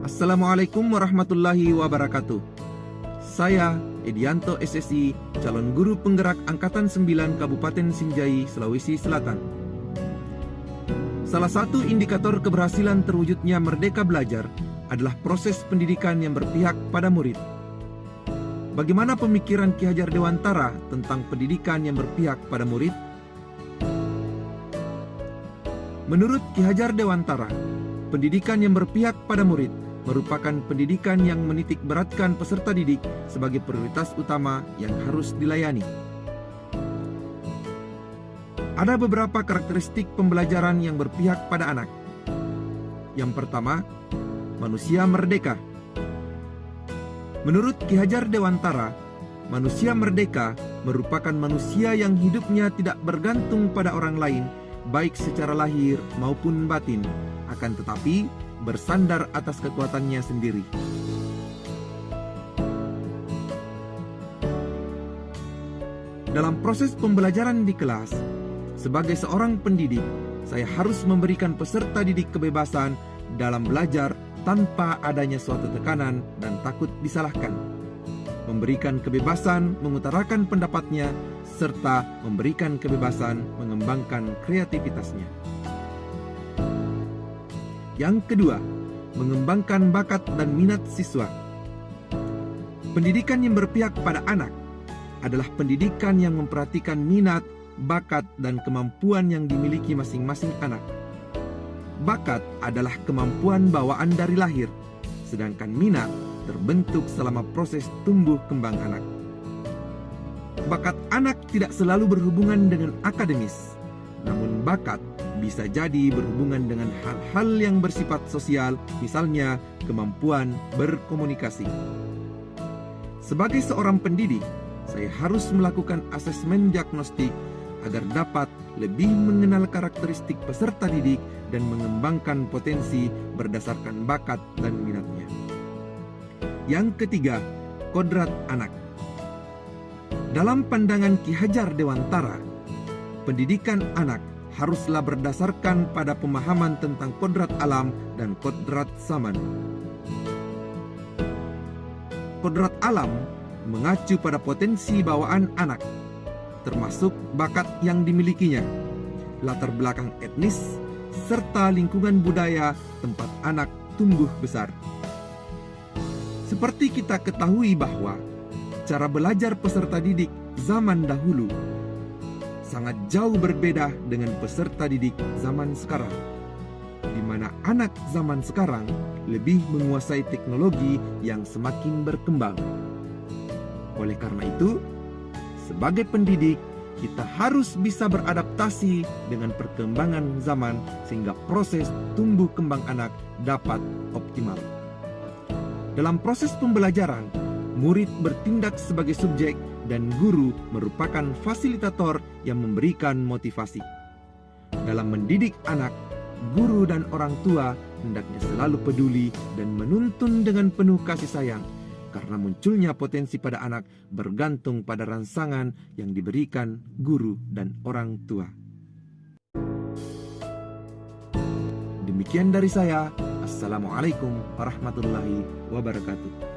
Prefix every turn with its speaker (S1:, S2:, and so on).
S1: Assalamualaikum warahmatullahi wabarakatuh. Saya, Edianto SSI, calon guru penggerak Angkatan 9 Kabupaten Sinjai, Sulawesi Selatan. Salah satu indikator keberhasilan terwujudnya Merdeka Belajar adalah proses pendidikan yang berpihak pada murid. Bagaimana pemikiran Ki Hajar Dewantara tentang pendidikan yang berpihak pada murid? Menurut Ki Hajar Dewantara, pendidikan yang berpihak pada murid merupakan pendidikan yang menitik beratkan peserta didik sebagai prioritas utama yang harus dilayani. Ada beberapa karakteristik pembelajaran yang berpihak pada anak. Yang pertama, manusia merdeka. Menurut Ki Hajar Dewantara, manusia merdeka merupakan manusia yang hidupnya tidak bergantung pada orang lain, baik secara lahir maupun batin, akan tetapi bersandar atas kekuatannya sendiri. Dalam proses pembelajaran di kelas, sebagai seorang pendidik, saya harus memberikan peserta didik kebebasan dalam belajar tanpa adanya suatu tekanan dan takut disalahkan. Memberikan kebebasan mengutarakan pendapatnya, serta memberikan kebebasan mengembangkan kreativitasnya. Yang kedua, mengembangkan bakat dan minat siswa. Pendidikan yang berpihak pada anak adalah pendidikan yang memperhatikan minat, bakat, dan kemampuan yang dimiliki masing-masing anak. Bakat adalah kemampuan bawaan dari lahir, sedangkan minat terbentuk selama proses tumbuh kembang anak. Bakat anak tidak selalu berhubungan dengan akademis, namun bakat bisa jadi berhubungan dengan hal-hal yang bersifat sosial, misalnya kemampuan berkomunikasi. Sebagai seorang pendidik, saya harus melakukan asesmen diagnostik agar dapat lebih mengenal karakteristik peserta didik dan mengembangkan potensi berdasarkan bakat dan minatnya. Yang ketiga, kodrat anak. Dalam pandangan Ki Hajar Dewantara, pendidikan anak haruslah berdasarkan pada pemahaman tentang kodrat alam dan kodrat zaman. Kodrat alam mengacu pada potensi bawaan anak, termasuk bakat yang dimilikinya, latar belakang etnis, serta lingkungan budaya tempat anak tumbuh besar. Seperti kita ketahui bahwa cara belajar peserta didik zaman dahulu sangat jauh berbeda dengan peserta didik zaman sekarang, di mana anak zaman sekarang lebih menguasai teknologi yang semakin berkembang. Oleh karena itu, sebagai pendidik, kita harus bisa beradaptasi dengan perkembangan zaman sehingga proses tumbuh kembang anak dapat optimal. Dalam proses pembelajaran, murid bertindak sebagai subjek dan guru merupakan fasilitator yang memberikan motivasi. Dalam mendidik anak, guru dan orang tua hendaknya selalu peduli dan menuntun dengan penuh kasih sayang, karena munculnya potensi pada anak bergantung pada rangsangan yang diberikan guru dan orang tua. Demikian dari saya. Assalamualaikum warahmatullahi wabarakatuh.